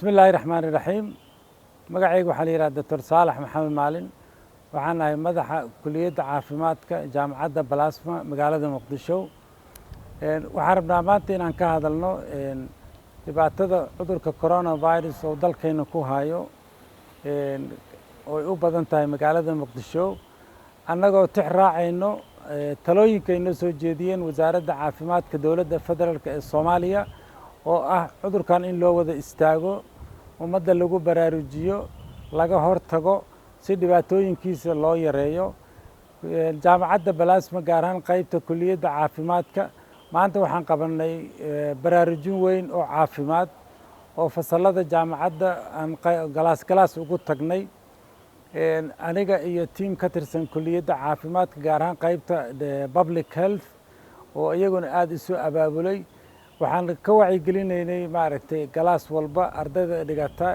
بسم الله الرحمن الرحيم magacaygu waxaa la yidhaha doctor saalax maxamed maalin waxaan ahay madaxa kuliyadda caafimaadka jaamacadda balasma magaalada muqdisho waxaan rabnaa maanta inaan ka hadalno dhibaatada cudurka coronavirus oo dalkayna ku hayo oy u badan tahay magaalada muqdisho annagoo tix raacayno talooyinka inoo soo jeediyeen wasaaradda caafimaadka dowladda federaalk ee soomaaliya oo ah cudurkan in loo wada istaago ummadda lagu baraarujiyo laga hortago si dhibaatooyinkiisa loo yareeyo jaamacadda balasma gaar ahaan qaybta kuliyadda caafimaadka maanta waxaan qabanay baraarujin weyn oo caafimaad oo fasallada jaamacadda aan galaas ugu tagnay aniga iyo tiim ka tirsan kuliyadda caafimaadka gaar ahaan qaybta public health oo iyaguna aada isu abaabulay waxaan ka wacyigelinaynay maaragtay galaas walba ardayda dhigata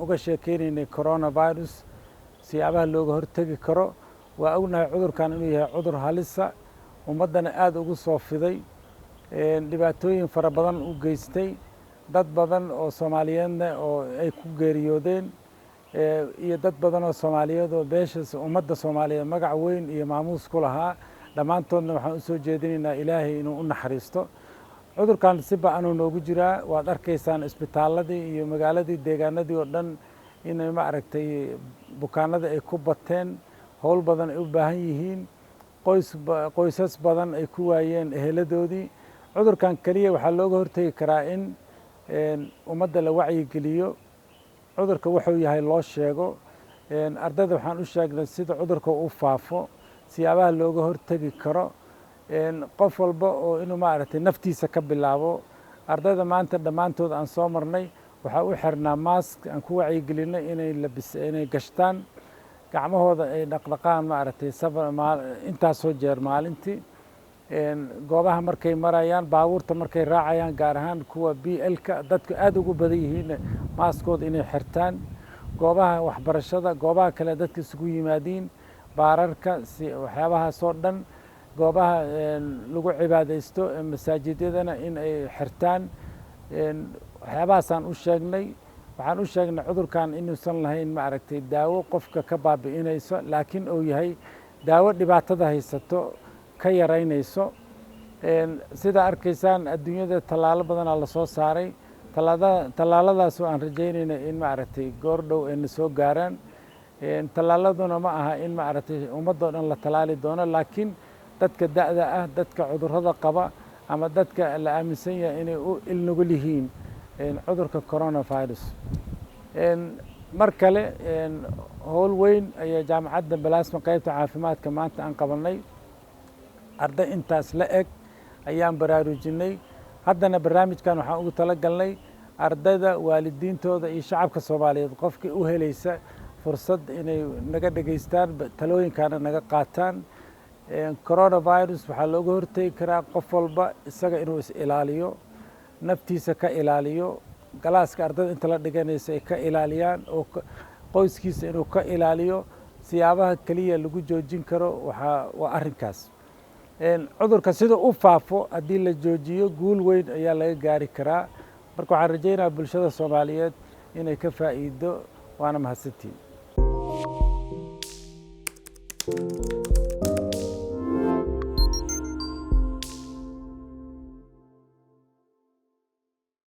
uga sheekeynaynay coronavirus siyaabaha looga hortegi karo waa ognahay cudurkan inuu yahay cudur halisa ummaddana aada ugu soo fiday dhibaatooyin fara badan u geystay dad badan oo soomaaliyeedna oo ay ku geeriyoodeen iyo dad badan oo soomaaliyeed oo beeshaas ummadda soomaaliyeed magac weyn iyo maamuus ku lahaa dhammaantoodna waxaan usoo jeedinaynaa ilaahay inuu u naxariisto cudurkan si ba-anuu noogu jiraa waad arkaysaan isbitaaladii iyo magaaladii deegaanadii oo dhan inay maaragtay bukaanada ay ku bateen howl badan ay u baahan yihiin qoysas badan ay ku waayeen eheladoodii cudurkan keliya waxaa looga hortegi karaa in ummadda la wacyigeliyo cudurka wuxuu yahay loo sheego ardayda waxaan u sheegnay sida cudurka u faafo siyaabaha looga hortegi karo qof walba oo inuu maaragtay naftiisa ka bilaabo ardayda maanta dhammaantood aan soo marnay waxaa u xirnaa mask aan ku wacyigelinay inay gashtaan gacmahooda ay dhaqdhaqaan maaragtay intaasoo jeer maalintii goobaha markay marayaan baabuurta markay raacayaan gaar ahaan kuwa BL-ka dadku aada ugu badan yihiin maaskooda inay xirtaan goobaha waxbarashada goobaha kale dadka isugu yimaadiin baararka waxyaabahaasoo dhan goobaha lagu cibaadaysto masaajidyadana in ay xirtaan waxyaabahaasaan u sheegnay waxaan u sheegnay cudurkan inuusan lahayn maaragtay daawo qofka ka baabi'inayso laakiin uu yahay daawo dhibaatada haysato ka yaraynayso sidaa arkaysaan adduunyada tallaalo badanaa lasoo saaray tallaaladaasoo aan rajaynayna in maaragtay goordhow ayna soo gaaraan tallaaladuna ma aha in maaragtay ummadoo dhan la tallaali doono laakiin dadka da'da ah dadka cudurrada qaba ama dadka la aaminsan yahay inay u ilnugul yihiin cudurka coronavirus mar kale howl weyn ayaa jaamacadda balasma qaybta caafimaadka maanta aan qabanay arday intaas la eg ayaan baraarujinay haddana barnaamijkan waxaan ugu tala galnay ardayda waalidiintooda iyo shacabka soomaaliyeed qofkii u helaysa fursad inay naga dhegaystaan talooyinkaana naga qaataan coronavirus waxaa looga hortegi karaa qof walba isaga inuu is-ilaaliyo naftiisa ka ilaaliyo galaaska ardayda inta la dhiganaysa ay ka ilaaliyaan oo qoyskiisa inuu ka ilaaliyo siyaabaha keliya lagu joojin karo waa arrinkaas cudurka sida u faafo haddii la joojiyo guul weyn ayaa laga gaari karaa marka waxaan rajaynayaa bulshada soomaaliyeed inay ka faa'iido waana mahadsantiin